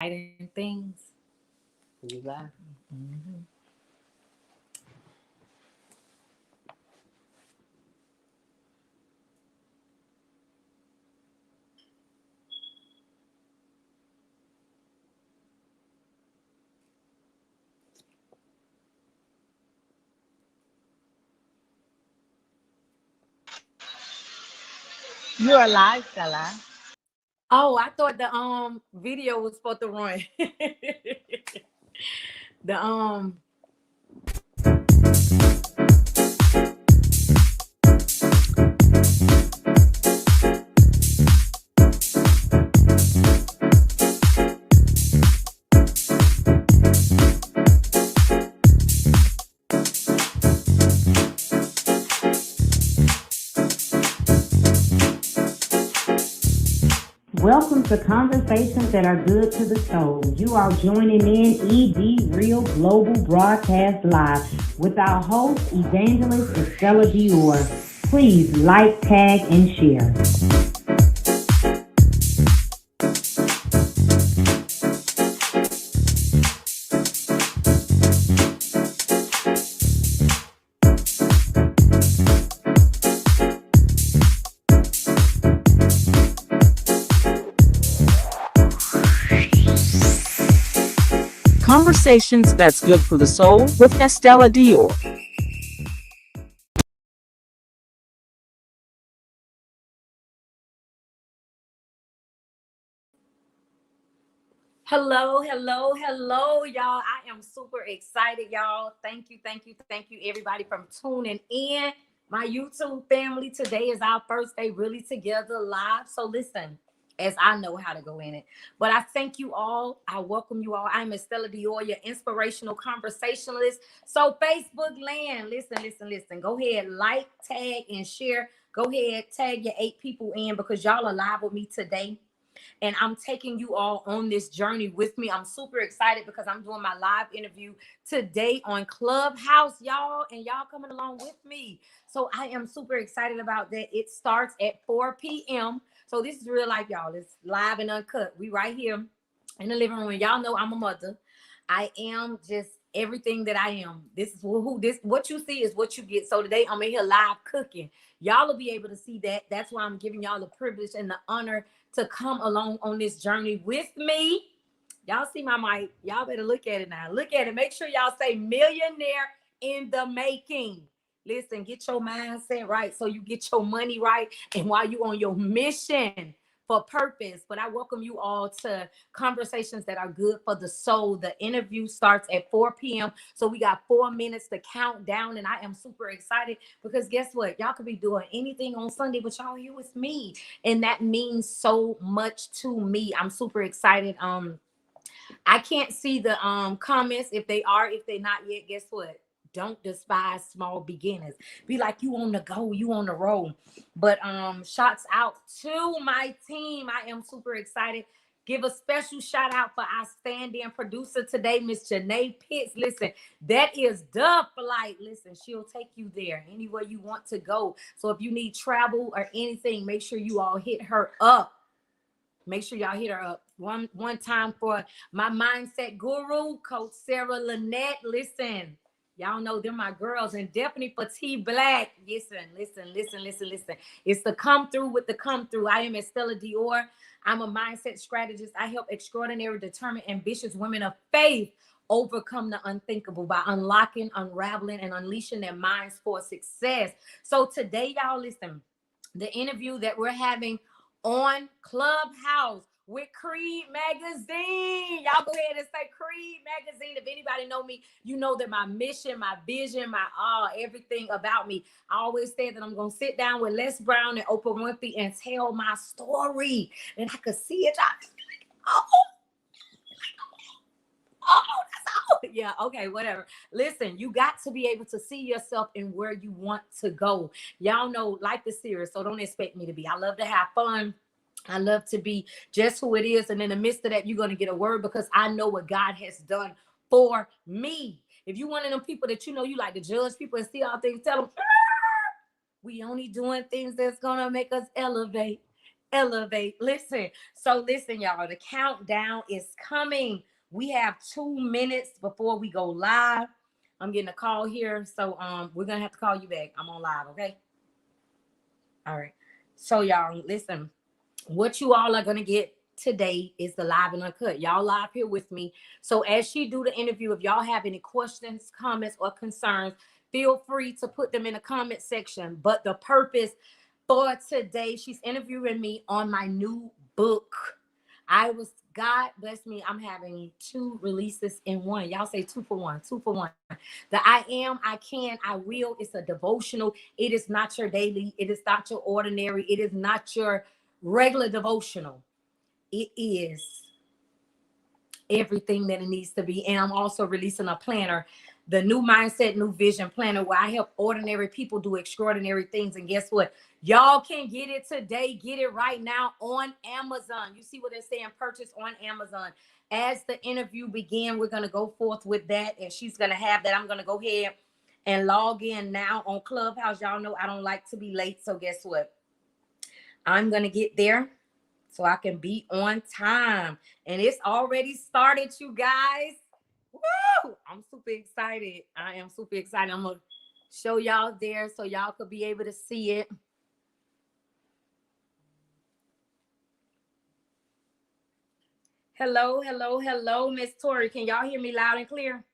exciting things. You lie. Mhm. You're alive, Stella. Oh, I thought the video was supposed to run. the Welcome to Conversations That Are Good to the Soul. You are joining in ED Real Global Broadcast Live with our host, Evangelist Estella Dior. Please like, tag, and share. Conversations That's Good for the Soul with Estella Dior. hello, y'all. I am super excited, y'all. Thank you, everybody, from tuning in. My YouTube family, today is our first day really together live. So listen, as I know how to go in it. But I thank you all. I welcome you all. I'm Estella Dior, your inspirational conversationalist. So Facebook land, listen. Go ahead, like, tag, and share. Go ahead, tag your 8 people in because y'all are live with me today. And I'm taking you all on this journey with me. I'm super excited because I'm doing my live interview today on Clubhouse, y'all, and y'all coming along with me. So I am super excited about that. It starts at 4 p.m. So this is real life, y'all. It's live and uncut. We right here in the living room. Y'all know I'm a mother. I am just everything that I am. This is who this what you see is what you get. So today I'm in here live cooking. Y'all will be able to see that. That's why I'm giving y'all the privilege and the honor to come along on this journey with me. Y'all see my mic. Y'all better look at it now. Look at it. Make sure y'all say millionaire in the making. Listen, get your mindset right so you get your money right. And while you on your mission for purpose. But I welcome you all to Conversations That Are Good for the Soul. The interview starts at 4 p.m. So we got 4 minutes to count down. And I am super excited because guess what? Y'all could be doing anything on Sunday, but y'all here with me. And that means so much to me. I'm super excited. I can't see the comments. If they're not yet, guess what? Don't despise small beginners. Be like you on the go, you on the roll. But shots out to my team. I am super excited. Give a special shout out for our stand-in producer today, Miss Janae Pitts. Listen, that is the flight. Listen, she'll take you there anywhere you want to go. So if you need travel or anything, make sure you all hit her up. Make sure y'all hit her up one time for my mindset guru, Coach Sarah Lynette. Listen, y'all know they're my girls, and definitely for T Black. Listen. It's the come through with the come through. I am Estella Dior. I'm a mindset strategist. I help extraordinary, determined, ambitious women of faith overcome the unthinkable by unlocking, unraveling, and unleashing their minds for success. So today, y'all, listen, the interview that we're having on Clubhouse with Creed Magazine. Y'all go ahead and say Creed Magazine. If anybody know me, you know that my mission, my vision, my everything about me. I always say that I'm going to sit down with Les Brown and Oprah Winfrey and tell my story. And I could see it. Oh, yeah, okay, whatever. Listen, you got to be able to see yourself in where you want to go. Y'all know life is serious, so don't expect me to be. I love to have fun. I love to be just who it is. And in the midst of that, you're going to get a word because I know what God has done for me. If you one of them people that you like to judge people and see all things, tell them, we only doing things that's going to make us elevate. elevate. Listen. So listen, y'all. The countdown is coming. We have 2 minutes before we go live. I'm getting a call here, so we're gonna have to call you back. I'm on live, okay? All right. So y'all, listen. What you all are gonna get today is the live and uncut. Y'all live here with me. So as she do the interview, if y'all have any questions, comments, or concerns, feel free to put them in the comment section. But the purpose for today, she's interviewing me on my new book. God bless me, I'm having 2 releases in one. Y'all say 2 for 1, 2 for 1. The I am, I can, I will. It's a devotional. It is not your daily. It is not your ordinary. It is not your regular devotional. It is everything that it needs to be. And I'm also releasing a planner, the New Mindset, New Vision planner, where I help ordinary people do extraordinary things. And guess what? Y'all can get it today. Get it right now on Amazon. You see what they're saying? Purchase on Amazon. As the interview begins, we're going to go forth with that. And she's going to have that. I'm going to go ahead and log in now on Clubhouse. Y'all know I don't like to be late. So guess what? I'm going to get there so I can be on time. And it's already started, you guys. Woo! I'm super excited. I am super excited. I'm going to show y'all there so y'all could be able to see it. Hello, hello, hello, Miss Tori. Can y'all hear me loud and clear?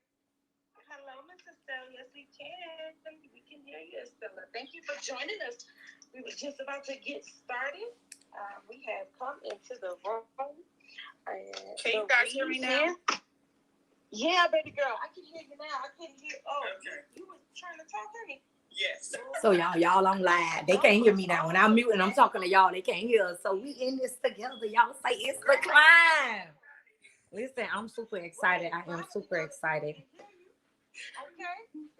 Hello, Miss Estella. Yes, we can. We can hear you, Estella. Thank you for joining us. We were just about to get started. We have come into the room. Can you guys hear me now? Yeah, baby girl. I can hear you now. I couldn't hear. Oh, okay. You were trying to talk to me? Yes. So y'all on live. They can't hear me now. When I'm muting, I'm talking to y'all. They can't hear us. So we in this together. Y'all say it's the climb. Listen, I'm super excited. I am super excited. Okay.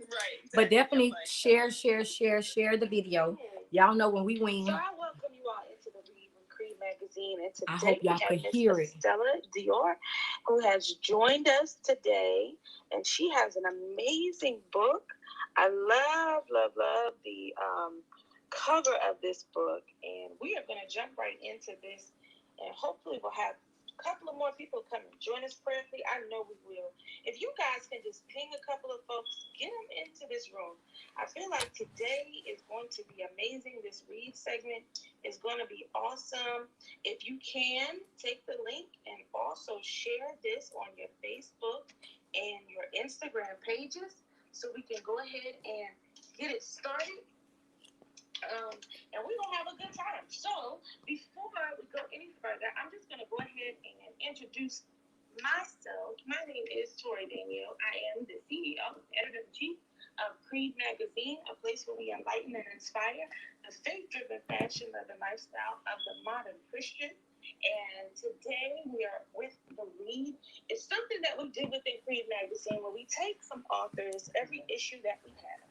Right. But definitely share the video. Y'all know when we win. So I welcome you all into the Read with Creed magazine. And today I hope y'all could hear it. Estella Dior, who has joined us today. And she has an amazing book. I love the cover of this book. And we are going to jump right into this. And hopefully we'll have a couple of more people come and join us prayerfully. I know we will. If you guys can just ping a couple of folks, get them into this room. I feel like today is going to be amazing. This read segment is going to be awesome. If you can, take the link and also share this on your Facebook and your Instagram pages so we can go ahead and get it started. And we're going to have a good time. So before we go any further, I'm just going to go ahead and introduce myself. My name is Tori Danielle. I am the CEO, editor-in-chief of Creed Magazine, a place where we enlighten and inspire the faith-driven fashion-loving lifestyle of the modern Christian. And today we are with the Read. It's something that we do within Creed Magazine where we take some authors, every issue that we have.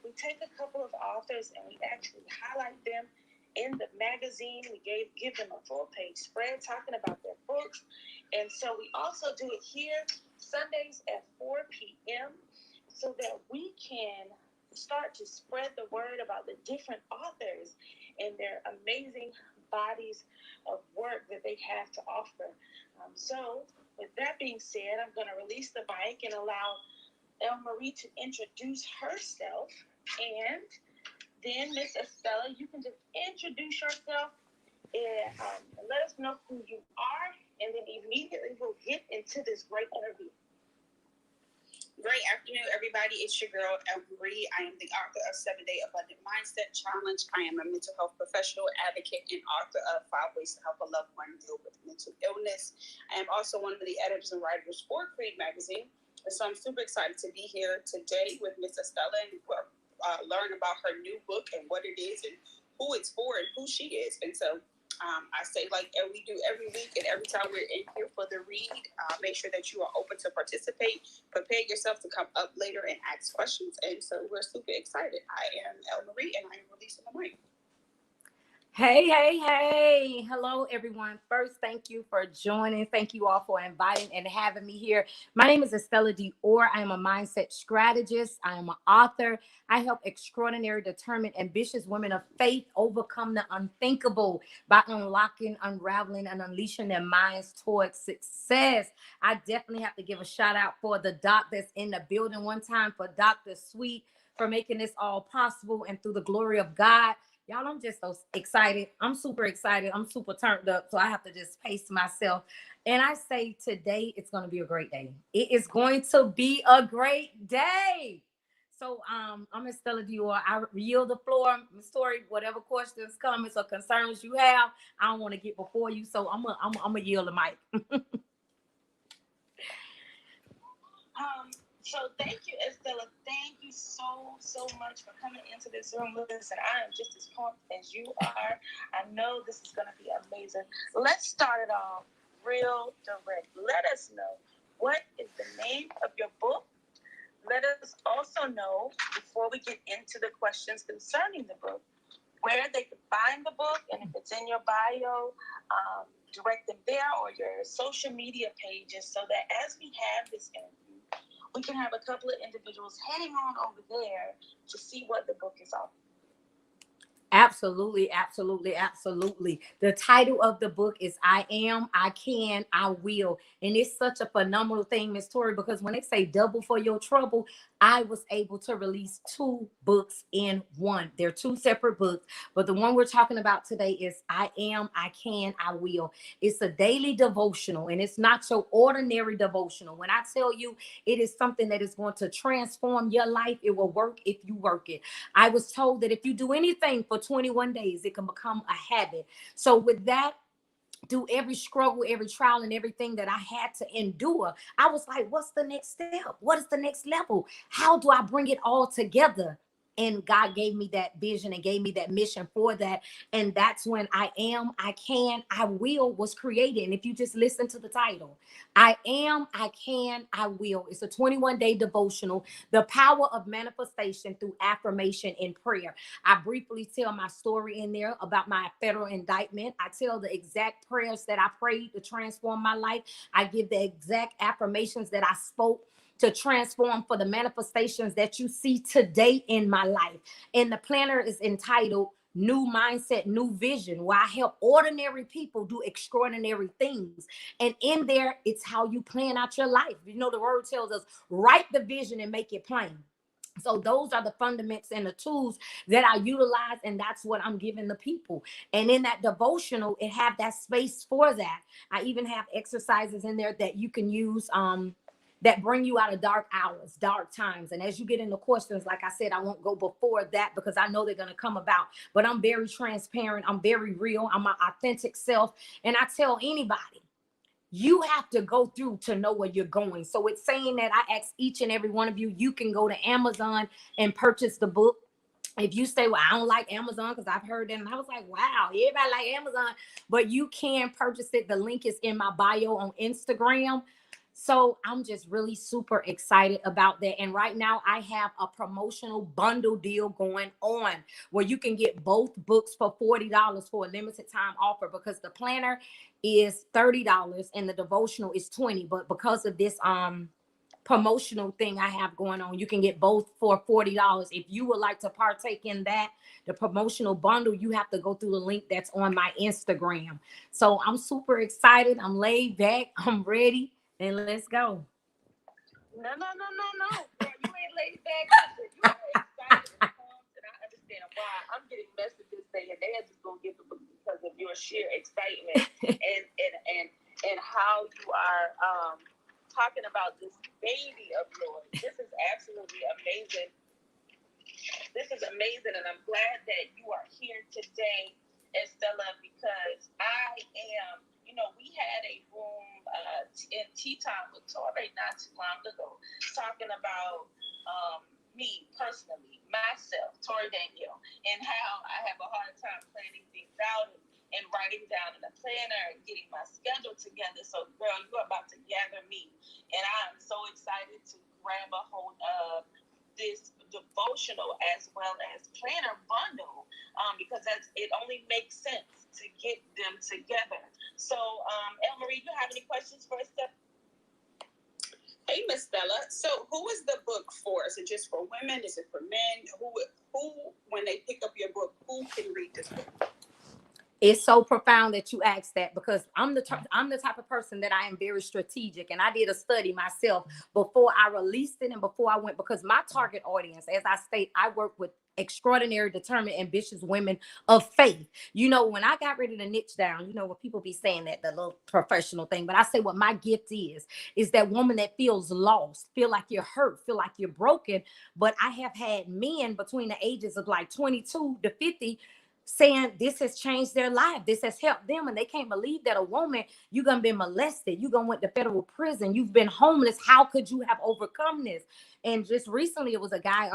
We take a couple of authors and we actually highlight them in the magazine. We give them a full-page spread talking about their books. And so we also do it here Sundays at 4 p.m. so that we can start to spread the word about the different authors and their amazing bodies of work that they have to offer. So with that being said, I'm going to release the mic and allow Marie to introduce herself. And then, Miss Estella, you can just introduce yourself and let us know who you are, and then immediately we'll get into this great interview. Great afternoon, everybody. It's your girl, Marie. I am the author of 7-Day Abundant Mindset Challenge. I am a mental health professional, advocate, and author of 5 Ways to Help a Loved One Deal with Mental Illness. I am also one of the editors and writers for Creed Magazine. And so I'm super excited to be here today with Miss Estella and learn about her new book and what it is and who it's for and who she is. And so I say, like we do every week and every time we're in here for the read, make sure that you are open to participate. Prepare yourself to come up later and ask questions. And so we're super excited. I am El Marie and I am releasing the mic. Hey, hey, hey. Hello, everyone. First, thank you for joining. Thank you all for inviting and having me here. My name is Estella Dior. I am a mindset strategist. I am an author. I help extraordinary, determined, ambitious women of faith overcome the unthinkable by unlocking, unraveling, and unleashing their minds towards success. I definitely have to give a shout out for the doc that's in the building one time, for Dr. Sweet, for making this all possible, and through the glory of God. Y'all, I'm just so excited. I'm super excited. I'm super turned up. So I have to just pace myself. And I say today, it's going to be a great day. It is going to be a great day. So I'm Estella Dior. I yield the floor. Ms. Tori, whatever questions, comments, or concerns you have, I don't want to get before you. So I'm a yield the mic. So thank you, Estella. Thank you so much for coming into this room with us. And I am just as pumped as you are. I know this is going to be amazing. Let's start it off real direct. Let us know, what is the name of your book? Let us also know, before we get into the questions concerning the book, where they can find the book, and if it's in your bio, direct them there, or your social media pages, so that as we have this interview, we can have a couple of individuals heading on over there to see what the book is all. Absolutely, absolutely, absolutely. The title of the book is I Am, I Can, I Will. And it's such a phenomenal thing, Miss Tori, because when they say double for your trouble, I was able to release 2 books in one. They're 2 separate books, but the one we're talking about today is I Am, I Can, I Will. It's a daily devotional, and it's not your ordinary devotional. When I tell you it is something that is going to transform your life, it will work if you work it. I was told that if you do anything for 21 days, it can become a habit. So with that, through every struggle, every trial, and everything that I had to endure, I was like, what's the next step? What is the next level? How do I bring it all together? And God gave me that vision and gave me that mission for that. And that's when I Am, I Can, I Will was created. And if you just listen to the title, I Am, I Can, I Will. It's a 21-day devotional, the power of manifestation through affirmation and prayer. I briefly tell my story in there about my federal indictment. I tell the exact prayers that I prayed to transform my life. I give the exact affirmations that I spoke to transform for the manifestations that you see today in my life. And the planner is entitled New Mindset, New Vision, where I help ordinary people do extraordinary things. And in there, it's how you plan out your life. You know, the word tells us, write the vision and make it plain. So those are the fundaments and the tools that I utilize, and that's what I'm giving the people. And in that devotional, it have that space for that. I even have exercises in there that you can use that bring you out of dark hours, dark times. And as you get into questions, like I said, I won't go before that because I know they're going to come about. But I'm very transparent. I'm very real. I'm my authentic self. And I tell anybody, you have to go through to know where you're going. So it's saying that I ask each and every one of you, you can go to Amazon and purchase the book. If you say, well, I don't like Amazon, because I've heard that, and I was like, wow, everybody like Amazon, but you can purchase it. The link is in my bio on Instagram. So I'm just really super excited about that. And right now I have a promotional bundle deal going on where you can get both books for $40 for a limited time offer, because the planner is $30 and the devotional is $20. But because of this promotional thing I have going on, you can get both for $40. If you would like to partake in that, the promotional bundle, you have to go through the link that's on my Instagram. So I'm super excited. I'm laid back. I'm ready. Then let's go. No. Girl, you ain't laid back. You are excited and pumped, and I understand why. I'm getting messages saying they're just gonna get the book because of your sheer excitement and how you are talking about this baby of yours. This is absolutely amazing. This is amazing, and I'm glad that you are here today, Estella, because I am, we had a room in Tea Time with Tori not too long ago, talking about me personally, myself, Tori Danielle, and how I have a hard time planning things out and writing down in a planner and getting my schedule together. So, girl, you're about to gather me, and I'm so excited to grab a hold of this devotional as well as planner bundle, because it only makes sense Miss Stella. So, who is the book for? Is it just for women? Is it for men? Who, when they pick up your book, who can read this book? It's so profound that you asked that, because I'm the type of person that I am very strategic, and I did a study myself before I released it and before I went, because my target audience, as I state, I work with extraordinary, determined, ambitious women of faith. You know, when I got ready to niche down, you know, when people be saying that, the little professional thing, but I say what my gift is that woman that feels lost, feel like you're hurt, feel like you're broken. But I have had men between the ages of like 22 to 50 saying this has changed their life, this has helped them, and they can't believe that a woman, you're gonna be molested, you're gonna went to federal prison, you've been homeless, how could you have overcome this? And just recently it was a guy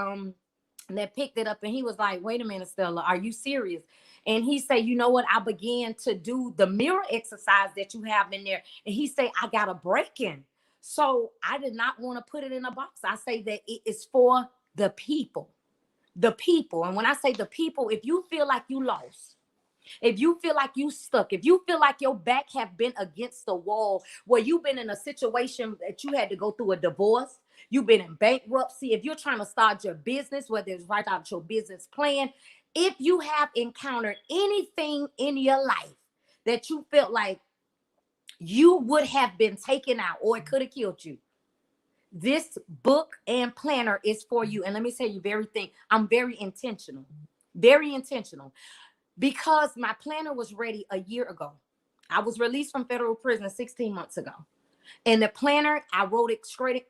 that picked it up, and he was like, wait a minute, Stella, are you serious? And he said, you know what, I began to do the mirror exercise that you have in there, and he said, I got a break in. So I did not want to put it in a box. I say that it is for the people. The people. And when I say the people, if you feel like you lost, if you feel like you stuck, if you feel like your back have been against the wall, where you've been in a situation that you had to go through a divorce, you've been in bankruptcy, if you're trying to start your business, whether it's write out your business plan, if you have encountered anything in your life that you felt like you would have been taken out or it could have killed you, this book and planner is for you. And let me tell you I'm very intentional, because my planner was ready a year ago. I was released from federal prison 16 months ago. And the planner, I wrote it straight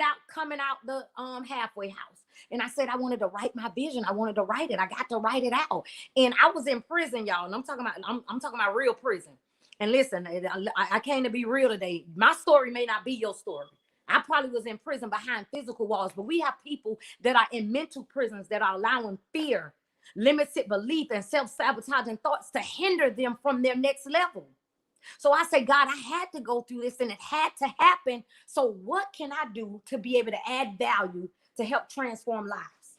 out, coming out the halfway house. And I said, I wanted to write my vision. I wanted to write it. I got to write it out. And I was in prison, y'all. And I'm talking about real prison. And listen, I came to be real today. My story may not be your story. I probably was in prison behind physical walls, but we have people that are in mental prisons that are allowing fear, limited belief, and self-sabotaging thoughts to hinder them from their next level. So I say, God, I had to go through this and it had to happen. So what can I do to be able to add value to help transform lives?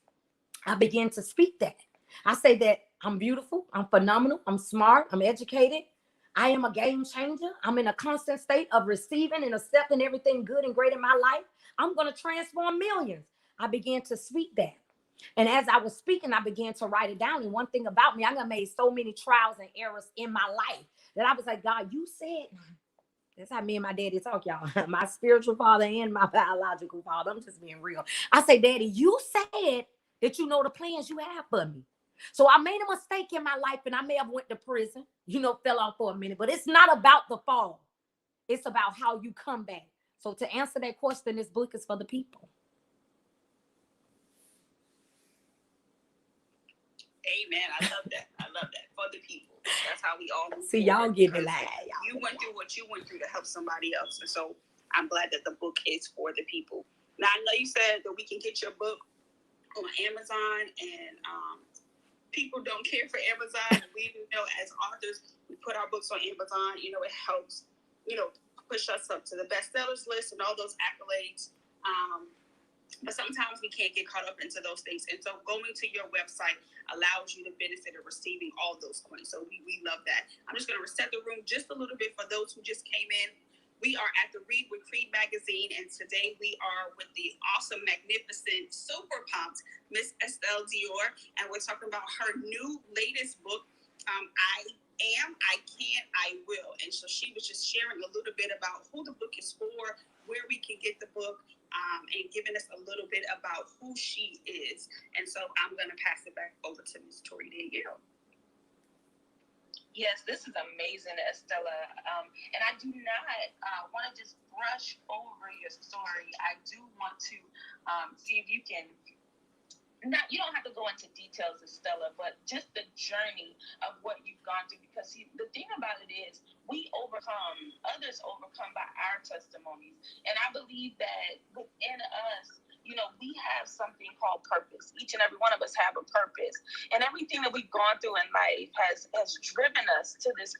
I began to speak that. I say that I'm beautiful, I'm phenomenal, I'm smart, I'm educated, I am a game changer. I'm in a constant state of receiving and accepting everything good and great in my life. I'm going to transform millions. I began to speak that. And as I was speaking, I began to write it down. And one thing about me, I done made so many trials and errors in my life that I was like, God, you said, that's how me and my daddy talk, y'all. My spiritual father and my biological father. I'm just being real. I say, Daddy, you said that you know the plans you have for me. So I made a mistake in my life, and I may have went to prison, fell off for a minute, but it's not about the fall. It's about how you come back. So to answer that question, this book is for the people. Amen. I love that. For the people. That's how we all move see y'all forward, get me live. You went through what you went through to help somebody else. And so I'm glad that the book is for the people. Now, I know you said that we can get your book on Amazon, and people don't care for Amazon. We know as authors, we put our books on Amazon. It helps, push us up to the bestsellers list and all those accolades. But sometimes we can't get caught up into those things. And so going to your website allows you to benefit of receiving all those coins. So we love that. I'm just going to reset the room just a little bit for those who just came in. We are at the Read with Creed magazine, and today we are with the awesome, magnificent, super pumped Miss Estella Dior, and we're talking about her new latest book, I Am, I Can, I Will. And so she was just sharing a little bit about who the book is for, where we can get the book, and giving us a little bit about who she is. And so I'm going to pass it back over to Miss Tori Danielle. Yes, this is amazing, Estella. And I do not want to just brush over your story. I do want to see if you can, you don't have to go into details, Estella, but just the journey of what you've gone through. Because the thing about it is, others overcome by our testimonies. And I believe that within us, we have something called purpose. Each and every one of us have a purpose. And everything that we've gone through in life has driven us to this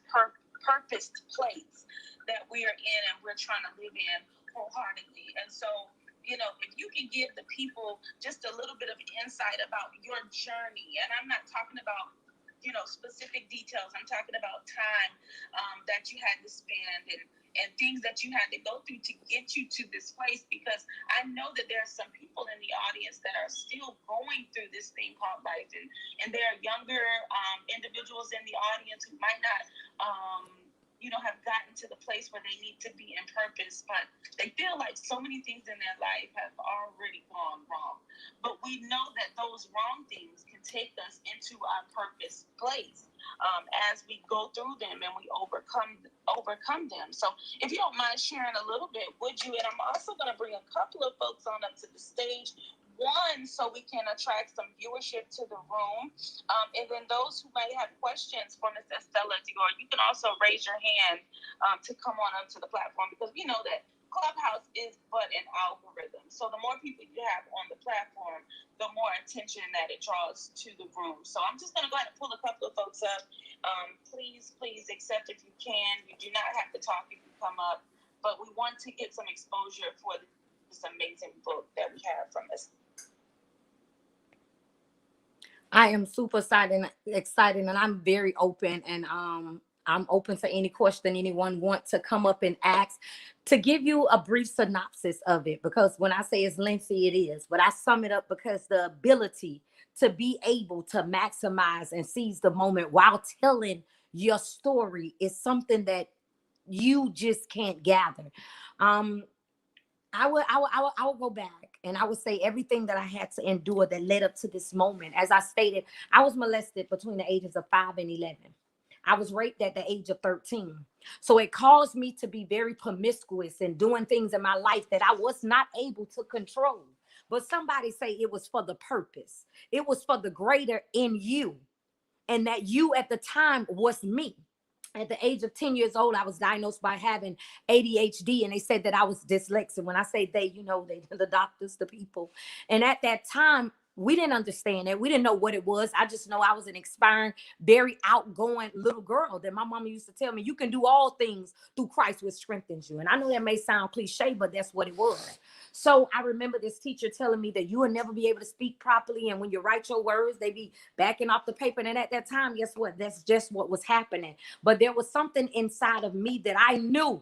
purposed place that we are in and we're trying to live in wholeheartedly. And so, if you can give the people just a little bit of insight about your journey, and I'm not talking about, specific details. I'm talking about time that you had to spend and and things that you had to go through to get you to this place, because I know that there are some people in the audience that are still going through this thing called life, and there are younger individuals in the audience who might not have gotten to the place where they need to be in purpose, but they feel like so many things in their life have already gone wrong. But we know that those wrong things can take us into our purpose place as we go through them and we overcome them. So if you don't mind sharing a little bit, would you? And I'm also going to bring a couple of folks on up to the stage. One, so we can attract some viewership to the room. And then those who may have questions for Ms. Estella Dior, you can also raise your hand to come on up to the platform, because we know that Clubhouse is but an algorithm. So the more people you have on the platform, the more attention that it draws to the room. So I'm just going to go ahead and pull a couple of folks up. Please accept if you can. You do not have to talk if you come up, but we want to get some exposure for this amazing book that we have from us. I am super excited, and I'm very open, and I'm open to any question anyone want to come up and ask, to give you a brief synopsis of it, because when I say it's lengthy, it is, but I sum it up because the ability to be able to maximize and seize the moment while telling your story is something that you just can't gather. I would go back and I would say everything that I had to endure that led up to this moment. As I stated, I was molested between the ages of 5 and 11. I was raped at the age of 13. So it caused me to be very promiscuous and doing things in my life that I was not able to control. But somebody say it was for the purpose. It was for the greater in you. And that you at the time was me. At the age of 10 years old, I was diagnosed by having ADHD, and they said that I was dyslexic. When I say they, the doctors, the people. And at that time, we didn't understand it. We didn't know what it was. I just know I was an inspiring, very outgoing little girl that my mama used to tell me, you can do all things through Christ, which strengthens you. And I know that may sound cliche, but that's what it was. So I remember this teacher telling me that you will never be able to speak properly. And when you write your words, they be backing off the paper. And at that time, guess what? That's just what was happening. But there was something inside of me that I knew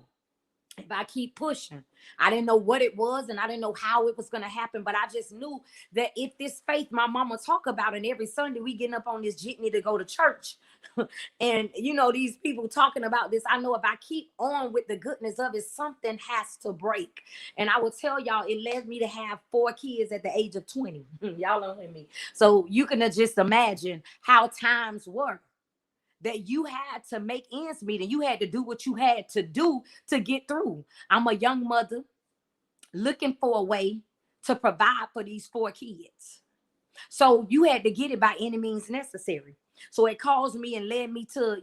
if I keep pushing. I didn't know what it was, and I didn't know how it was going to happen, but I just knew that if this faith my mama talk about, and every Sunday we getting up on this jitney to go to church, and these people talking about this, I know if I keep on with the goodness of it, something has to break. And I will tell y'all, it led me to have 4 kids at the age of 20. Y'all don't hear me. So you can just imagine how times were, that you had to make ends meet and you had to do what you had to do to get through. I'm a young mother looking for a way to provide for these 4 kids. So you had to get it by any means necessary. So it caused me and led me to,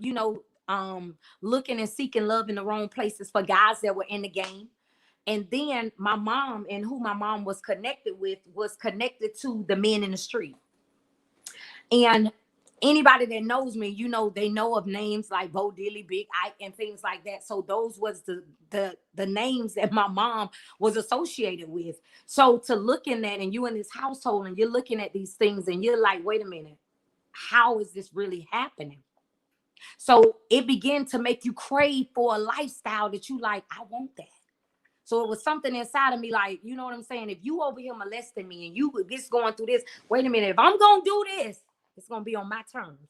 looking and seeking love in the wrong places for guys that were in the game. And then my mom, and who my mom was connected with, was connected to the men in the street. And anybody that knows me, they know of names like Bo Diddley, Big Ike, and things like that. So those was the names that my mom was associated with. So to look in that, and you in this household, and you're looking at these things, and you're like, wait a minute, how is this really happening? So it began to make you crave for a lifestyle that you like, I want that. So it was something inside of me, like, you know what I'm saying? If you over here molesting me and you just going through this, wait a minute, if I'm going to do this, it's going to be on my terms.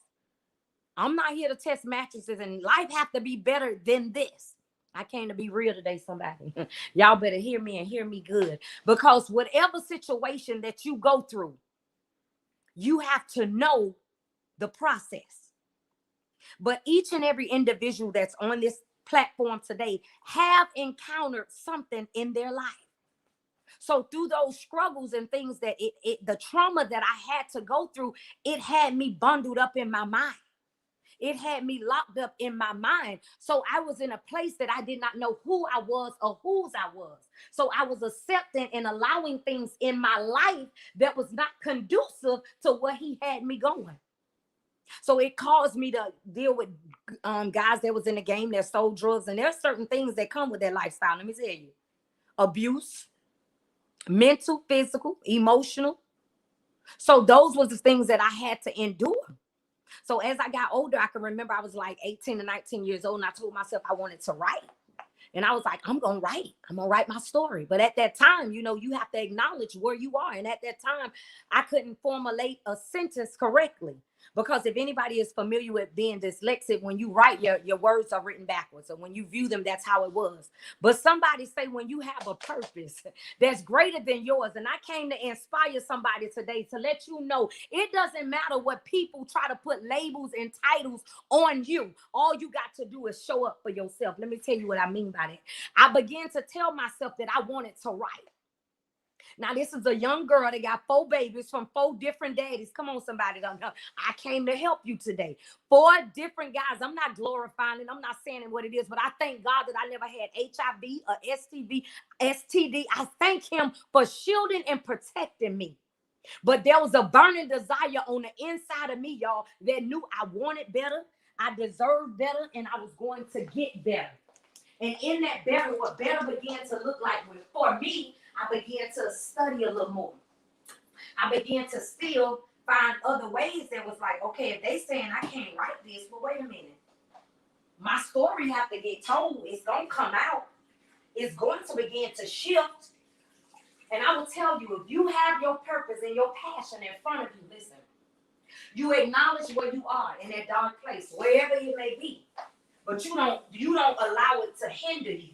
I'm not here to test mattresses, and life have to be better than this. I came to be real today, somebody. Y'all better hear me and hear me good. Because whatever situation that you go through, you have to know the process. But each and every individual that's on this platform today have encountered something in their life. So through those struggles and things that the trauma that I had to go through, it had me bundled up in my mind. It had me locked up in my mind. So I was in a place that I did not know who I was or whose I was. So I was accepting and allowing things in my life that was not conducive to where he had me going. So it caused me to deal with guys that was in the game that sold drugs. And there's certain things that come with that lifestyle. Let me tell you. Abuse, mental, physical, emotional. So those was the things that I had to endure. So as I got older, I can remember I was like 18 to 19 years old, and I told myself I wanted to write. And I was like, I'm going to write my story. But at that time, you have to acknowledge where you are. And at that time, I couldn't formulate a sentence correctly. Because if anybody is familiar with being dyslexic, when you write, your words are written backwards. So when you view them, that's how it was. But somebody say when you have a purpose that's greater than yours. And I came to inspire somebody today to let you know it doesn't matter what people try to put labels and titles on you. All you got to do is show up for yourself. Let me tell you what I mean by that. I began to tell myself that I wanted to write. Now, this is a young girl that got 4 babies from 4 different daddies. Come on, somebody don't know. I came to help you today. 4 different guys. I'm not glorifying it. I'm not saying what it is, but I thank God that I never had HIV or STD. I thank him for shielding and protecting me. But there was a burning desire on the inside of me, y'all, that knew I wanted better, I deserved better, and I was going to get better. And in that better, what better began to look like for me, I began to study a little more. I began to still find other ways that was like, okay, if they saying I can't write this, well, wait a minute. My story have to get told. It's going to come out. It's going to begin to shift. And I will tell you, if you have your purpose and your passion in front of you, listen, you acknowledge where you are in that dark place, wherever it may be. But you don't allow it to hinder you.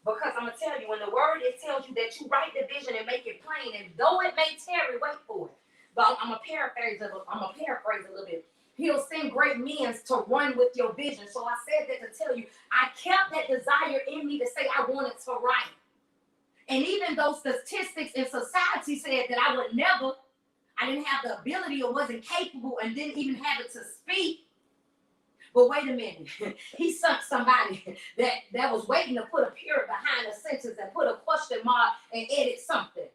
Because I'm going to tell you, in the word, it tells you that you write the vision and make it plain. And though it may tarry, wait for it. But I'm going to paraphrase a little bit. He'll send great men to run with your vision. So I said that to tell you, I kept that desire in me to say I wanted to write. And even though statistics in society said that I didn't have the ability or wasn't capable and didn't even have it to speak. But wait a minute, he sent somebody that was waiting to put a period behind a sentence and put a question mark and edit something.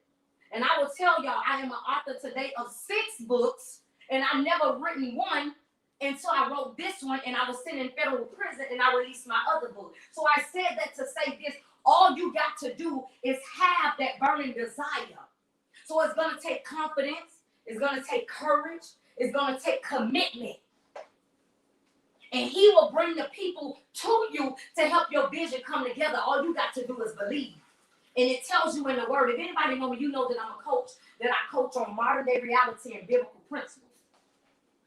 And I will tell y'all, I am an author today of 6 books, and I've never written one until I wrote this one, and I was sitting in federal prison, and I released my other book. So I said that to say this, all you got to do is have that burning desire. So it's going to take confidence. It's going to take courage. It's going to take commitment. And he will bring the people to you to help your vision come together. All you got to do is believe. And it tells you in the word. If anybody know me, you know that I'm a coach, that I coach on modern day reality and biblical principles.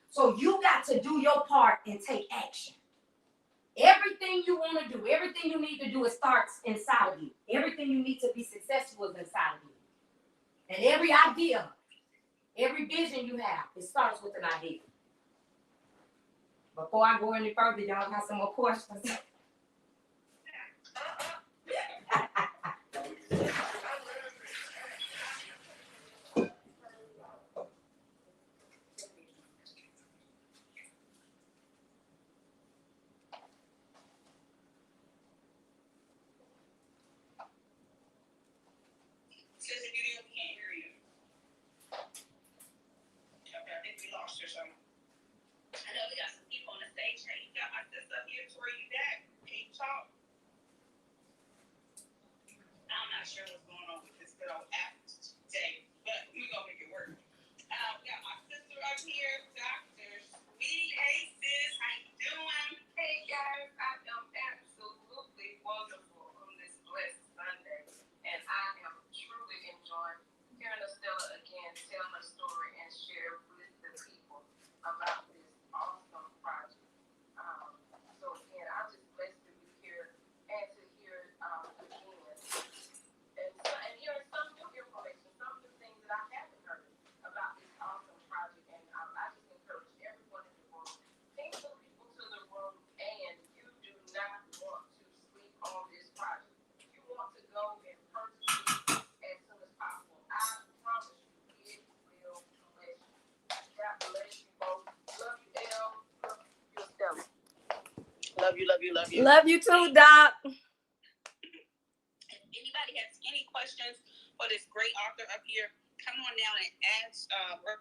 So you got to do your part and take action. Everything you want to do, everything you need to do, it starts inside of you. Everything you need to be successful is inside of you. And every idea, every vision you have, it starts with an idea. Before I go any further, y'all have some more questions. Sister Judy, we can't hear you. Okay, I think we lost you or something. I know we got some people on the stage. Hey, you got my sister up here. Tori, you back? Can you talk? I'm not sure what's going on with this good old app today, but we're going to make it work. We got my sister up here, Dr. Sweet. Hey, sis. How you doing? Hey guys, I am absolutely wonderful on this blessed Sunday, and I am truly enjoying hearing Estella again tell her story and share with the people about this awesome project. So again, I'm just blessed to be here and to hear it again, and hearing some new information, some new things that I haven't heard about this awesome project, and I just encourage everyone in the room. Ping some people to the room, and you do not want to sleep on this project. You want to go and purchase it as soon as possible. I promise you, it will bless you. God bless you both. Love you, Elle. Love you, Estella. Love you, love you, love you. Love you too, Doc. If anybody has any questions for this great author up here, come on down and ask,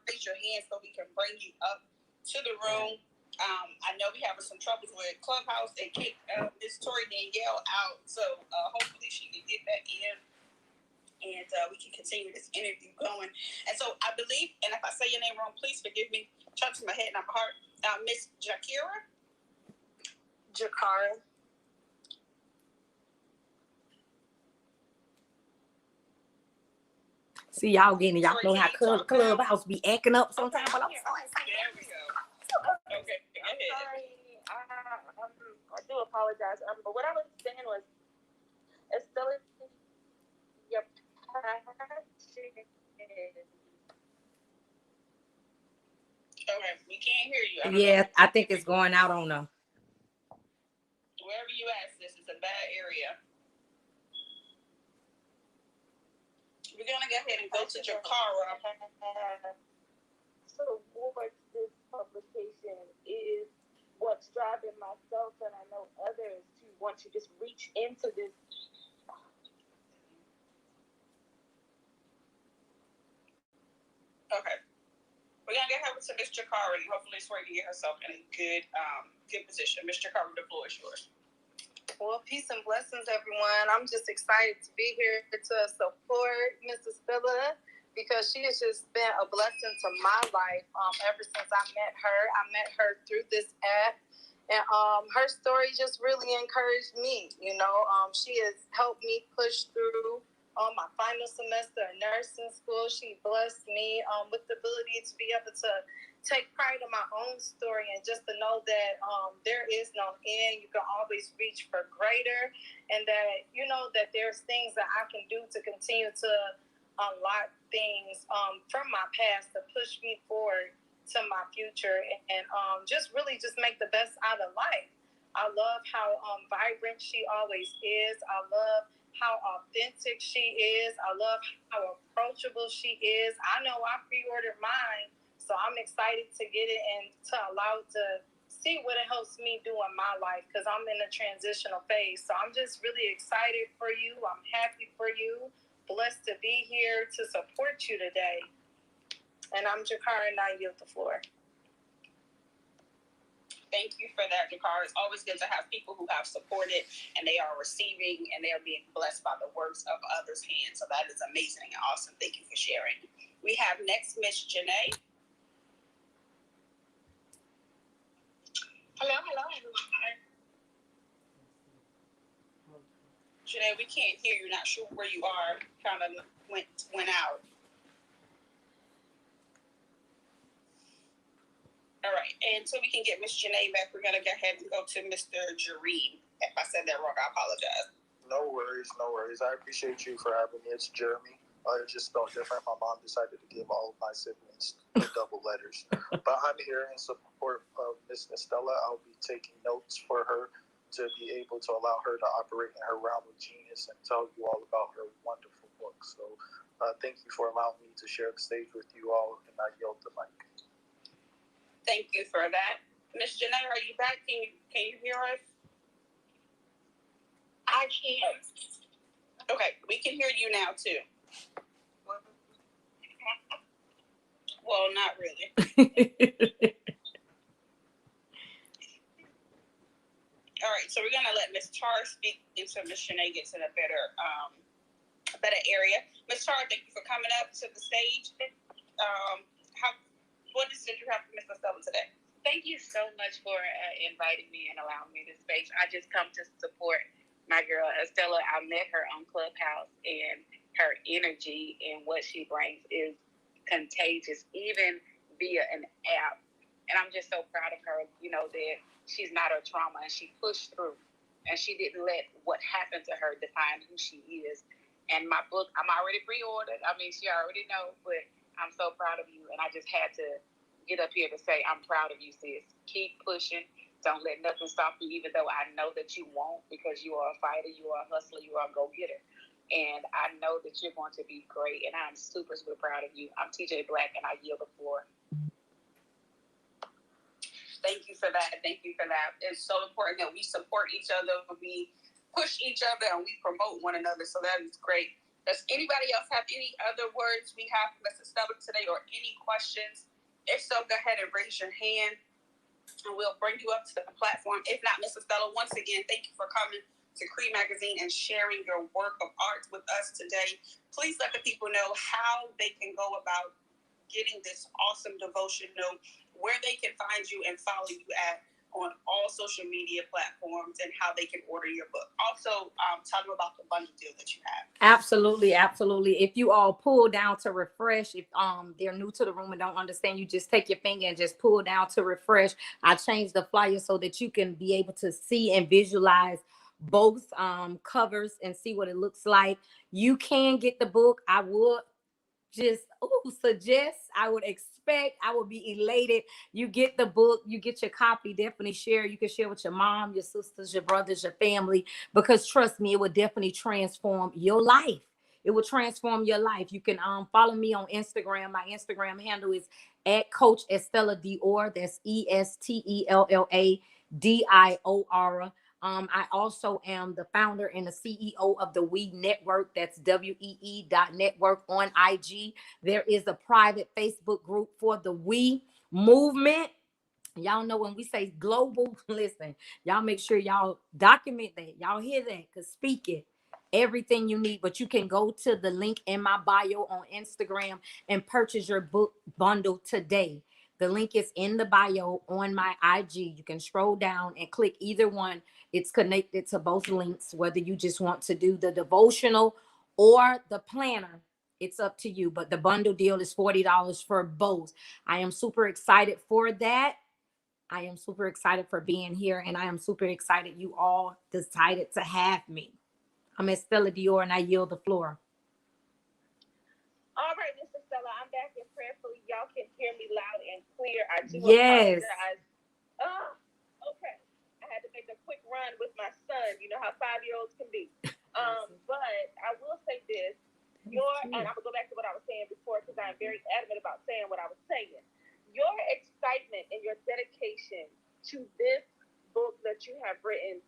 raise your hand so we can bring you up to the room. I know we're having some troubles with Clubhouse. They kicked Miss Tori Danielle out, so hopefully she can get back in and we can continue this interview going. And so I believe, and if I say your name wrong, please forgive me. Touch my head, not my heart. Miss Jakira. See, y'all getting it. Y'all know how Clubhouse be acting up sometimes, but I'm so excited. There we go. Okay, go ahead. Sorry, I do apologize. But what I was saying was, Estella, your passion. Okay, we can't hear you. Yeah, I think it's going out on them. Wherever you at, this is a bad area. We're gonna go ahead and go to Jakara. Towards this publication is what's driving myself, and I know others to want to just reach into this. Okay. We're gonna get over to Miss Jakara and hopefully Sway can get herself in a good position. Miss Jakara, the floor is yours. Well, peace and blessings, everyone. I'm just excited to be here to support Mrs. Stella because she has just been a blessing to my life ever since I met her. I met her through this app, and her story just really encouraged me. She has helped me push through my final semester of nursing school. She blessed me with the ability to be able to take pride in my own story and just to know that there is no end. You can always reach for greater, and that that there's things that I can do to continue to unlock things from my past to push me forward to my future, and just really just make the best out of life. I love how vibrant she always is. I love how authentic she is. I love how approachable she is. I know I pre-ordered mine, so I'm excited to get it and to allow to see what it helps me do in my life, because I'm in a transitional phase. So I'm just really excited for you. I'm happy for you. Blessed to be here to support you today. And I'm Jakara, and I yield the floor. Thank you for that, Jakara. It's always good to have people who have supported and they are receiving and they are being blessed by the works of others' hands. So that is amazing and awesome. Thank you for sharing. We have next Miss Janae. Hello, everyone. Janae, we can't hear you. Not sure where you are. Kind of went out. All right, and so we can get Miss Janae back, we're going to go ahead and go to Mr. Jareen. If I said that wrong, I apologize. No worries. I appreciate you for having me. It's Jeremy. It just felt different. My mom decided to give all of my siblings double letters. But I'm here in support of Miss Estella. I'll be taking notes for her to be able to allow her to operate in her realm of genius and tell you all about her wonderful book. So thank you for allowing me to share the stage with you all, and I yield the mic. Thank you for that. Miss Janae, are you back? Can you hear us? I can. Okay, we can hear you now too. Well, not really. All right, so we're gonna let Miss Char speak until Miss Janae gets in a better area. Miss Char, thank you for coming up to the stage. What did you have for Miss Estella today? Thank you so much for inviting me and allowing me this space. I just come to support my girl Estella. I met her on Clubhouse, and her energy and what she brings is contagious, even via an app. And I'm just so proud of her, that she's not her trauma, and she pushed through, and she didn't let what happened to her define who she is. And my book, I'm already pre-ordered. I mean, she already knows, but I'm so proud of you, and I just had to get up here to say I'm proud of you, sis. Keep pushing. Don't let nothing stop you, even though I know that you won't, because you are a fighter, you are a hustler, you are a go-getter. And I know that you're going to be great, and I'm super, super proud of you. I'm TJ Black, and I yield the floor. Thank you for that. It's so important that we support each other, we push each other, and we promote one another. So that is great. Does anybody else have any other words we have for Mrs. Stella today, or any questions? If so, go ahead and raise your hand, and we'll bring you up to the platform. If not, Mrs. Stella, once again, thank you for coming to Cree Magazine and sharing your work of art with us today. Please let the people know how they can go about getting this awesome devotional, where they can find you and follow you at, on all social media platforms and how they can order your book. Also, tell them about the bundle deal that you have. Absolutely, absolutely. If you all pull down to refresh, if they're new to the room and don't understand, you just take your finger and just pull down to refresh. I changed the flyer so that you can be able to see and visualize both covers and see what it looks like. You can get the book. I would just suggest, I would expect, I would be elated. You get the book, you get your copy, definitely share. You can share with your mom, your sisters, your brothers, your family, because trust me, it would definitely transform your life. It will transform your life. You can follow me on Instagram. My Instagram handle is at Coach Estella Dior. That's ESTELLA I also am the founder and the CEO of the We Network. That's WEE.network on IG. There is a private Facebook group for the We movement. Y'all know when we say global, listen, y'all make sure y'all document that. Y'all hear that, because speak it. Everything you need, but you can go to the link in my bio on Instagram and purchase your book bundle today. The link is in the bio on my IG. You can scroll down and click either one. It's connected to both links, whether you just want to do the devotional or the planner. It's up to you, but the bundle deal is $40 for both. I am super excited for that. I am super excited for being here, and I am super excited you all decided to have me. I'm Estella Dior, and I yield the floor. All right, Miss Estella, I'm back in prayerfully. Y'all can hear me loud and clear. I do Yes. apologize. Okay. I had to make a quick run with my son. You know how 5-year-olds can be. But I will say this. And I'm gonna go back to what I was saying before, because I'm very adamant about saying what I was saying. Your excitement and your dedication to this book that you have written,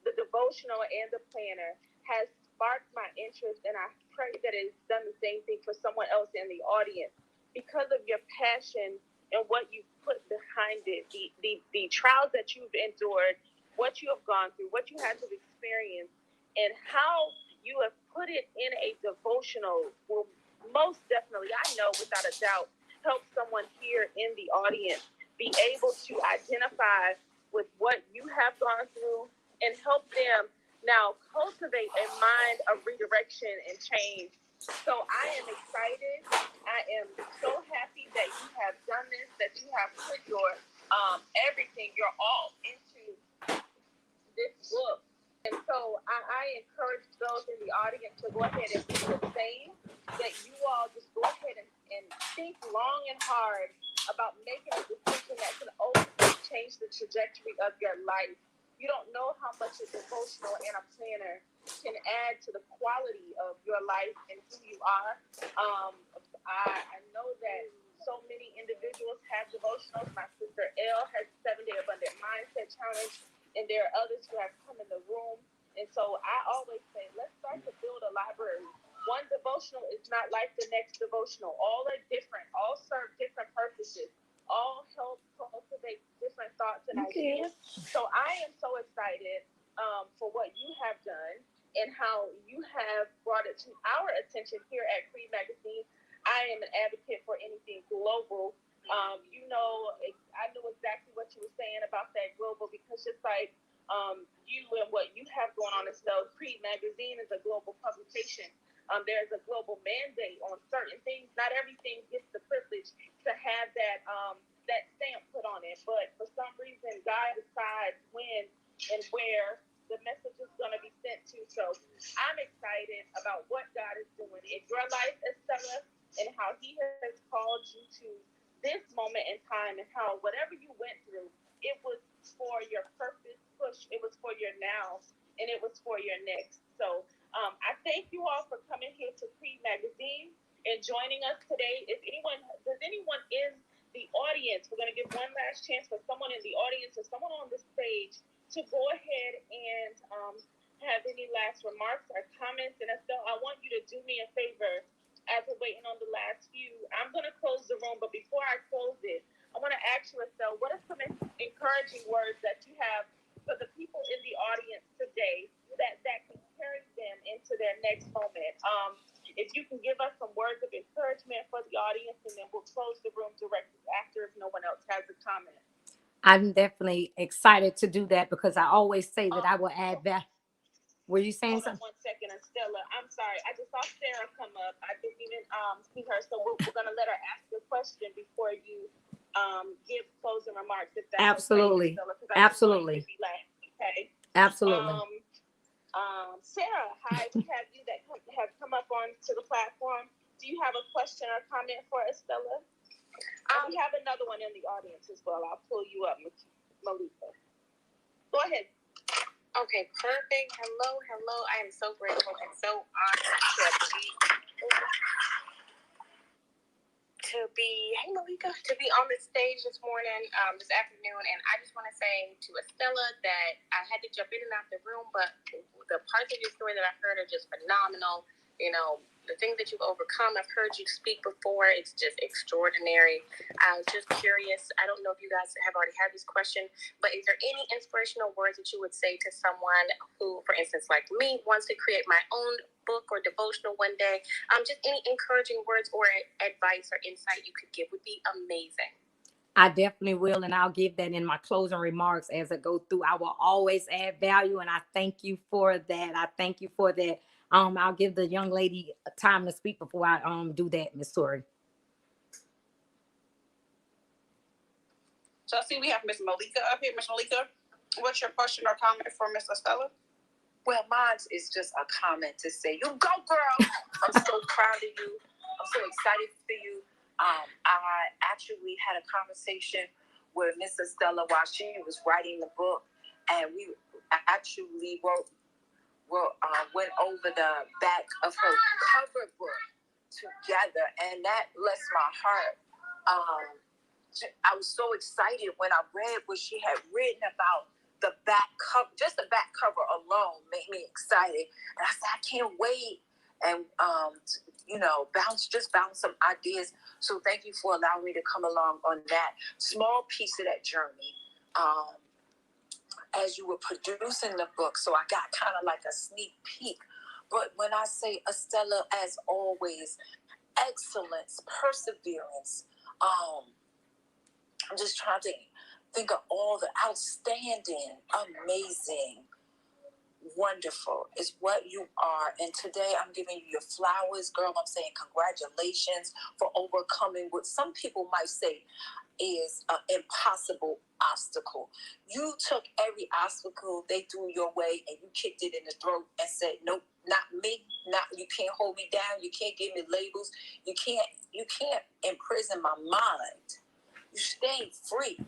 the devotional and the planner, has sparked my interest, and I pray that it's done the same thing for someone else in the audience, because of your passion and what you put behind it, the trials that you've endured, what you have gone through, what you had to experience, and how you have put it in a devotional will most definitely, I know without a doubt, help someone here in the audience be able to identify with what you have gone through and help them now cultivate a mind of redirection and change. So I am excited. I am so happy that you have done this, that you have put your everything, your all into this book. And so I encourage those in the audience to go ahead and do the same, that you all just go ahead and think long and hard about making a decision that can ultimately change the trajectory of your life. You don't know how much a devotional and a planner can add to the quality of your life and who you are. I know that so many individuals have devotionals. My sister Elle has 7-Day Abundant Mindset Challenge, and there are others who have come in the room. And so I always say, let's start to build a library. One devotional is not like the next devotional. All are different. All serve different purposes. All help cultivate different thoughts and ideas. So I am so excited for what you have done and how you have brought it to our attention here at Creed Magazine. I am an advocate for anything global. You know, I knew exactly what you were saying about that global, because just like you and what you have going on as well, Creed Magazine is a global publication. There's a global mandate on certain things. Not everything gets the privilege to have that that stamp put on it, but for some reason, God decides when and where the message is going to be sent to. So I'm excited about what God is doing in your life, Estella, and how He has called you to this moment in time, and how whatever you went through, it was for your purpose push, it was for your now, and it was for your next. So I thank you all for coming here to Creed Magazine and joining us today. Does anyone in the audience, we're going to give one last chance for someone in the audience or someone on the stage to go ahead and have any last remarks or comments. And Estelle, I want you to do me a favor as we're waiting on the last few. I'm going to close the room, but before I close it, I want to ask you, Estelle, what are some encouraging words that you have for the people in the audience today that can carry them into their next moment? If you can give us some words of encouragement for the audience, and then we'll close the room directly after if no one else has a comment. I'm definitely excited to do that because I always say that I will add that. Were you saying Hold on something? 1 second, Estella. I'm sorry. I just saw Sarah come up. I didn't even see her, so we're gonna let her ask a question before you give closing remarks, if that's Absolutely. okay, Estella. Because I Absolutely. just want you to be last. Okay. Absolutely. Sarah, hi. We have you that have come up on to the platform. Do you have a question or comment for Estella? We have another one in the audience as well. I'll pull you up, Malika. Go ahead. Okay, perfect. Hello, hello. I am so grateful and so honored hey Malika, to be on the stage this morning, this afternoon, and I just want to say to Estella that I had to jump in and out the room, but the parts of your story that I heard are just phenomenal. You know, the things that you've overcome, I've heard you speak before. It's just extraordinary. I was just curious. I don't know if you guys have already had this question, but is there any inspirational words that you would say to someone who, for instance, like me, wants to create my own book or devotional one day? Just any encouraging words or advice or insight you could give would be amazing. I definitely will, and I'll give that in my closing remarks as I go through. I will always add value, and I thank you for that. I thank you for that. I'll give the young lady time to speak before I do that, Miss Tori. So I see we have Miss Malika up here. Miss Malika, what's your question or comment for Miss Estella? Well, mine is just a comment to say, you go, girl. I'm so proud of you. I'm so excited for you. I actually had a conversation with Miss Estella while she was writing the book, and we actually went over the back of her cover book together, and that blessed my heart. I was so excited when I read what she had written about the back cover. Just the back cover alone made me excited, and I said, I can't wait. And bounce some ideas. So thank you for allowing me to come along on that small piece of that journey. As you were producing the book, so I got kind of like a sneak peek. But when I say Estella, as always, excellence, perseverance. I'm just trying to think of all the outstanding, amazing, wonderful is what you are. And today I'm giving you your flowers, girl. I'm saying congratulations for overcoming what some people might say is an impossible obstacle. You took every obstacle they threw your way and you kicked it in the throat and said, nope, not me. Not, you can't hold me down. You can't give me labels. You can't imprison my mind. You stayed free.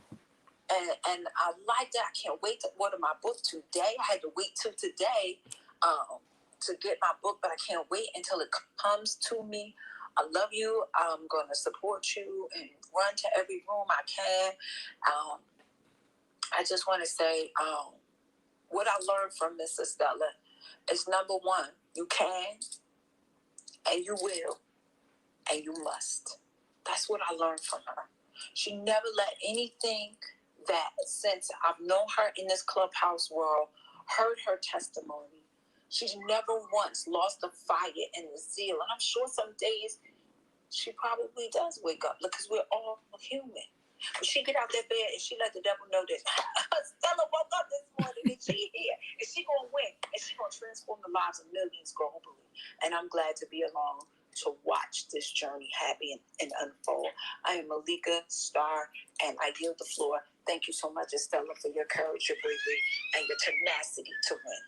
And I like that. I can't wait to order my book today. I had to wait till today to get my book, but I can't wait until it comes to me. I love you. I'm going to support you and run to every room I can. I just want to say what I learned from Miss Estella is, number one, you can and you will and you must. That's what I learned from her. She never let anything that, since I've known her in this clubhouse world, heard her testimony, she's never once lost the fire and the zeal. And I'm sure some days she probably does wake up because we're all human. But she get out that bed and she let the devil know that Stella woke up this morning and she here and she gonna win and she gonna transform the lives of millions globally. And I'm glad to be along to watch this journey happen and unfold. I am Malika Starr, and I yield the floor. Thank you so much, Estella, for your courage, your bravery, and your tenacity to win.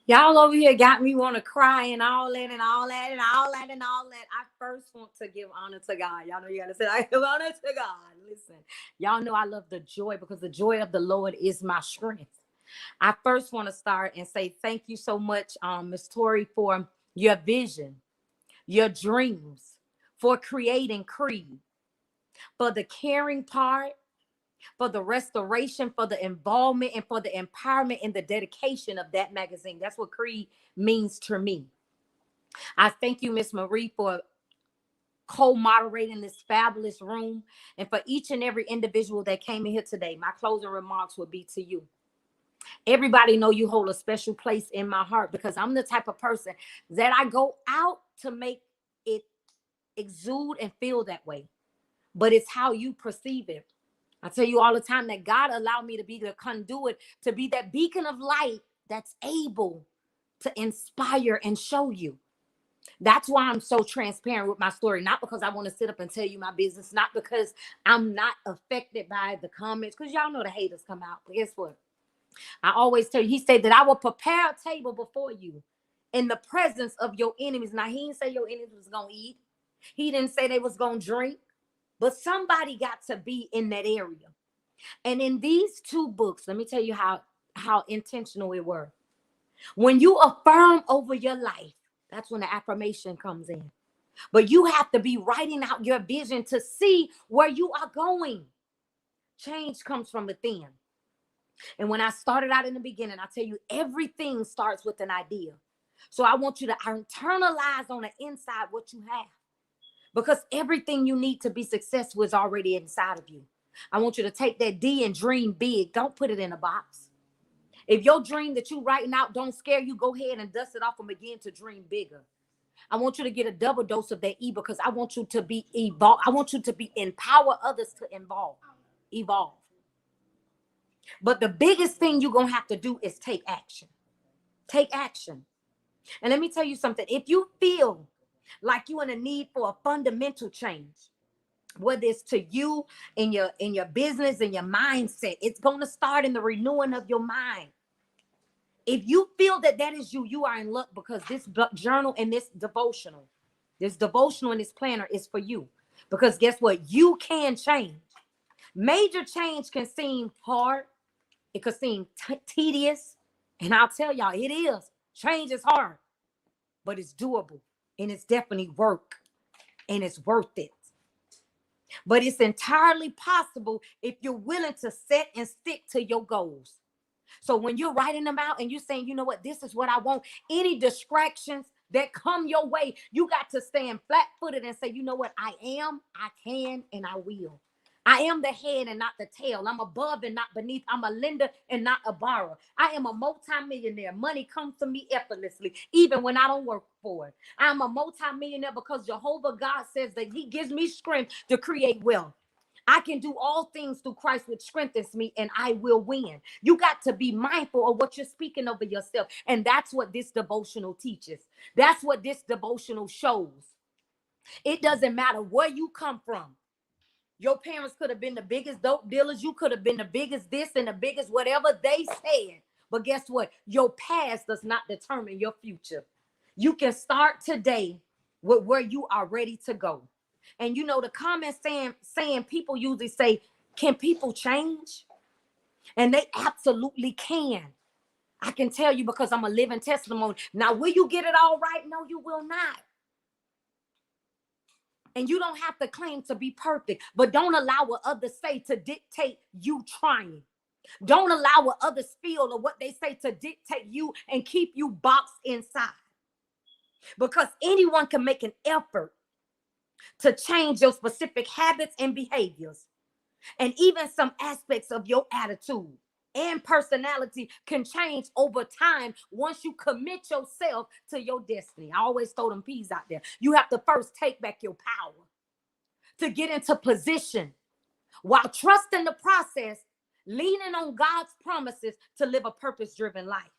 Y'all over here got me want to cry and all that and all that and all that and all that. I first want to give honor to God. Y'all know you got to say, I give honor to God. Listen, y'all know I love the joy because the joy of the Lord is my strength. I first want to start and say thank you so much, Ms. Tori, for your vision, your dreams, for creating Creed, for the caring part, for the restoration, for the involvement, and for the empowerment and the dedication of that magazine. That's what Creed means to me. I thank you, Miss Marie, for co-moderating this fabulous room, and for each and every individual that came in here today. My closing remarks will be to you. Everybody know you hold a special place in my heart because I'm the type of person that I go out to make it exude and feel that way. But it's how you perceive it I tell you all the time that God allowed me to be the conduit, to be that beacon of light that's able to inspire and show you. That's why I'm so transparent with my story. Not because I want to sit up and tell you my business, not because I'm not affected by the comments, because y'all know the haters come out. But guess what? I always tell you, he said that I will prepare a table before you in the presence of your enemies. Now, he didn't say your enemies was going to eat. He didn't say they was going to drink. But somebody got to be in that area. And in these two books, let me tell you how intentional it were. When you affirm over your life, that's when the affirmation comes in. But you have to be writing out your vision to see where you are going. Change comes from within. And when I started out in the beginning, I tell you, everything starts with an idea. So I want you to internalize on the inside what you have. Because everything you need to be successful is already inside of you. I want you to take that D and dream big. Don't put it in a box. If your dream that you writing out don't scare you, go ahead and dust it off and begin to dream bigger. I want you to get a double dose of that E, because I want you to be evolve. I want you to be empower others to evolve. But the biggest thing you're going to have to do is take action. Take action. And let me tell you something. If you feel like you're in a need for a fundamental change, whether it's to you in your business and your mindset, it's going to start in the renewing of your mind. If you feel that is you, you are in luck, because this journal and this devotional and this planner is for you. Because guess what? You can change. Major change can seem hard. It could seem tedious. And I'll tell y'all, it is. Change is hard, but it's doable. And it's definitely work. And it's worth it. But it's entirely possible if you're willing to set and stick to your goals. So when you're writing them out and you're saying, you know what, this is what I want, any distractions that come your way, you got to stand flat-footed and say, you know what, I am, I can, and I will. I am the head and not the tail. I'm above and not beneath. I'm a lender and not a borrower. I am a multimillionaire. Money comes to me effortlessly, even when I don't work for it. I'm a multimillionaire because Jehovah God says that he gives me strength to create wealth. I can do all things through Christ, which strengthens me, and I will win. You got to be mindful of what you're speaking over yourself. And that's what this devotional teaches. That's what this devotional shows. It doesn't matter where you come from. Your parents could have been the biggest dope dealers. You could have been the biggest this and the biggest whatever they said. But guess what? Your past does not determine your future. You can start today with where you are ready to go. And you know, the comments saying people usually say, can people change? And they absolutely can. I can tell you because I'm a living testimony. Now, will you get it all right? No, you will not. And you don't have to claim to be perfect, but don't allow what others say to dictate you trying. Don't allow what others feel or what they say to dictate you and keep you boxed inside. Because anyone can make an effort to change your specific habits and behaviors. And even some aspects of your attitude and personality can change over time once you commit yourself to your destiny. I always throw them P's out there. You have to first take back your power to get into position while trusting the process, leaning on God's promises to live a purpose-driven life.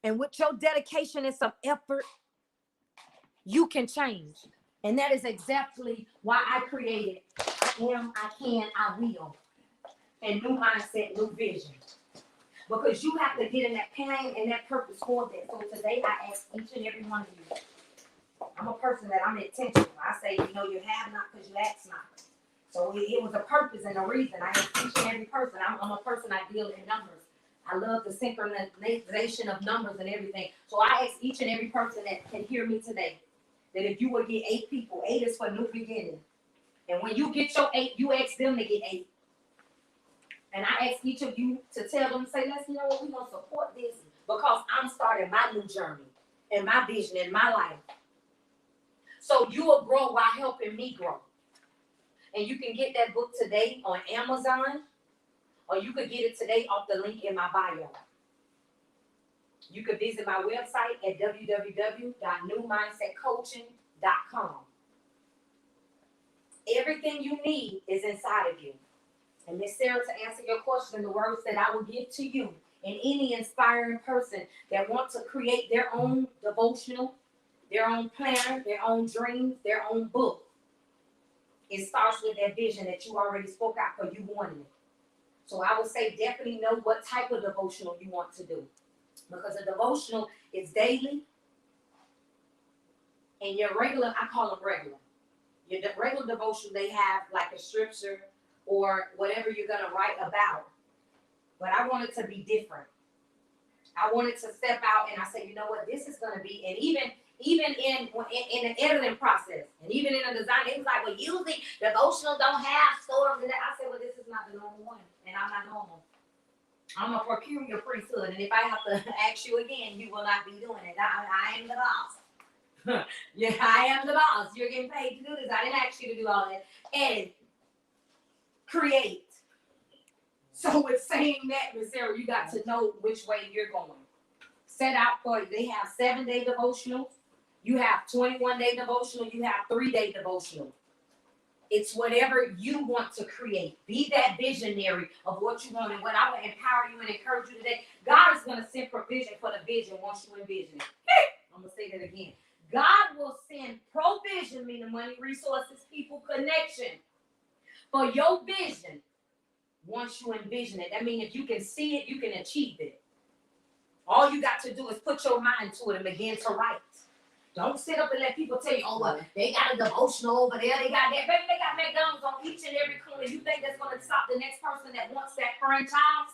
And with your dedication and some effort, you can change. And that is exactly why I created I Am, I Can, I Will. And new mindset, new vision. Because you have to get in that pain and that purpose for that. So today I ask each and every one of you. I'm a person that I'm intentional. I say, you know, you have not because you ask not. So it was a purpose and a reason. I ask each and every person. I'm a person, I deal in numbers. I love the synchronization of numbers and everything. So I ask each and every person that can hear me today, that if you would get 8 people, 8 is for new beginning. And when you get your 8, you ask them to get 8. And I ask each of you to tell them, say, let's, you know what, we're going to support this because I'm starting my new journey and my vision in my life. So you will grow while helping me grow. And you can get that book today on Amazon, or you could get it today off the link in my bio. You could visit my website at www.newmindsetcoaching.com. Everything you need is inside of you. And Miss Sarah, to answer your question, the words that I will give to you and any inspiring person that wants to create their own devotional, their own planner, their own dreams, their own book, it starts with that vision that you already spoke out for you wanting it. So I would say definitely know what type of devotional you want to do. Because a devotional is daily, and your regular, I call them regular. Your regular devotion, they have like a scripture or whatever you're going to write about. But I want it to be different. I wanted to step out and I said, you know what, this is going to be, and even in the editing process, and even in the design, it was like, well, usually devotional don't have stories. And I said, well, this is not the normal one, and I'm not normal. I'm a peculiar priesthood, and if I have to ask you again, you will not be doing it. I am the boss. Yeah, I am the boss. You're getting paid to do this. I didn't ask you to do all that. Edit, create. So with saying that, Miss Sarah, you got to know which way you're going. Set out for, they have 7-day devotionals. You have 21-day devotional. You have 3-day devotional. It's whatever you want to create. Be that visionary of what you want. And what I would empower you and encourage you today, God is going to send provision for the vision once you envision it. I'm going to say that again. God will send provision, meaning money, resources, people, connection, for your vision once you envision it. That means if you can see it, you can achieve it. All you got to do is put your mind to it and begin to write. Don't sit up and let people tell you, oh, well, they got a devotional over there. They got that. Baby, they got McDonald's on each and every corner. You think that's going to stop the next person that wants that franchise?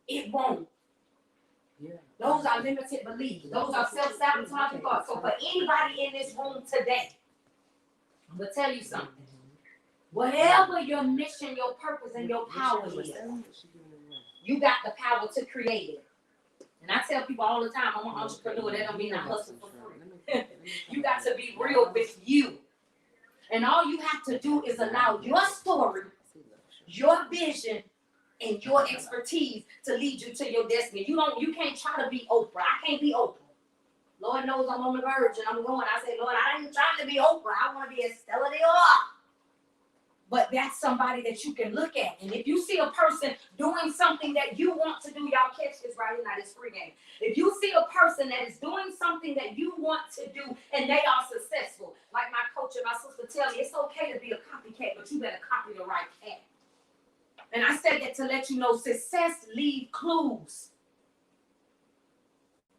It won't. Yeah. Those are limited beliefs. Those are self-sabotaging thoughts. So for anybody in this room today, I'm going to tell you something. Whatever your mission, your purpose, and your power is, you got the power to create it. And I tell people all the time, I'm an entrepreneur. That don't mean I hustle for free. You got to be real with you. And all you have to do is allow your story, your vision, and your expertise to lead you to your destiny. You can't try to be Oprah. I can't be Oprah. Lord knows I'm on the verge and I'm going. I say, Lord, I ain't trying to be Oprah. I want to be Estella Dior. But that's somebody that you can look at. And if you see a person doing something that you want to do, y'all catch this right now, this free game. If you see a person that is doing something that you want to do and they are successful, like my coach and my sister tell me, it's okay to be a copycat, but you better copy the right cat. And I say that to let you know success leaves clues.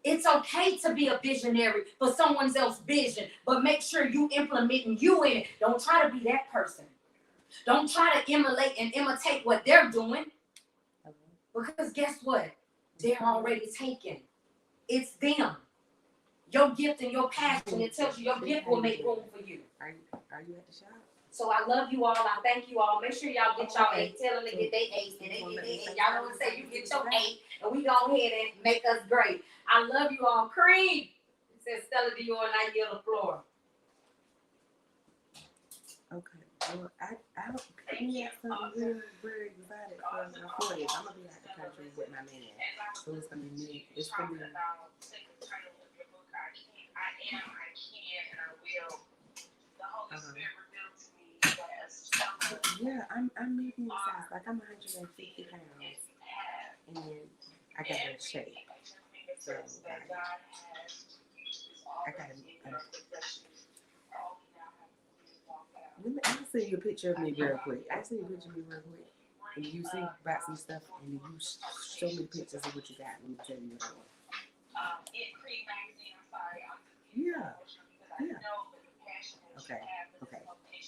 It's okay to be a visionary for someone else's vision, but make sure you implementing you in it. Don't try to be that person. Don't try to emulate and imitate what they're doing. Because guess what? They're already taken. It's them. Your gift and your passion, it tells you your gift will make room for you. Are you at the shop? So I love you all. I thank you all. Make sure y'all get y'all 8. Tell them to get their 8. And they get their 8. Y'all know what I'm saying? You get your 8. And we go ahead and make us great. I love you all. Creed. It says Stella Dior and I yield the floor. Okay. Well, I need something very exotic for my 40th. I'm gonna be out the country with my man, so it's gonna be me. It's gonna be. Yeah, I'm medium size. Like I'm 150 pounds, and I got a shape. So I got I'll send you a picture of me real quick. And you see about some stuff, and you show me pictures of what you got, and tell me what I want. Yeah. Okay.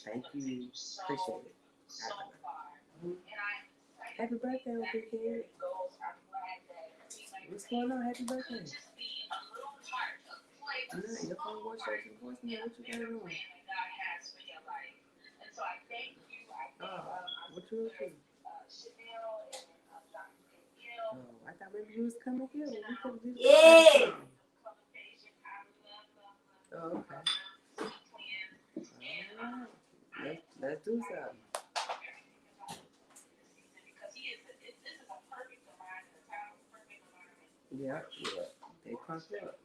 Thank you. Appreciate it. Happy birthday, okay, kid. What's going on? Happy birthday. Your phone voice shows your voice. What you got on? What you up to? I thought maybe you was coming here. We could do yeah. Oh, okay. All right. Let's do something. Yeah. They crunk up.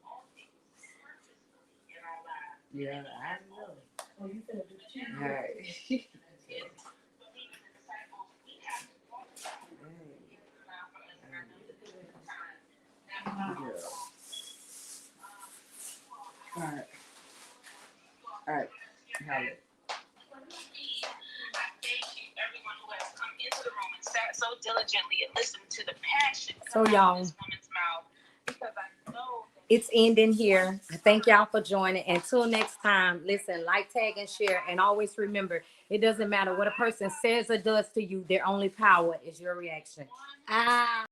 Yeah, I know. Oh, you finna do too. All right. All right. All right. Howard. Everyone who has come into the room and sat so diligently and listened to the passion So, come out y'all, of this woman's mouth, because I know it's ending here. I thank y'all for joining. Until next time, listen, like, tag, and share. And always remember, it doesn't matter what a person says or does to you. Their only power is your reaction. Ah.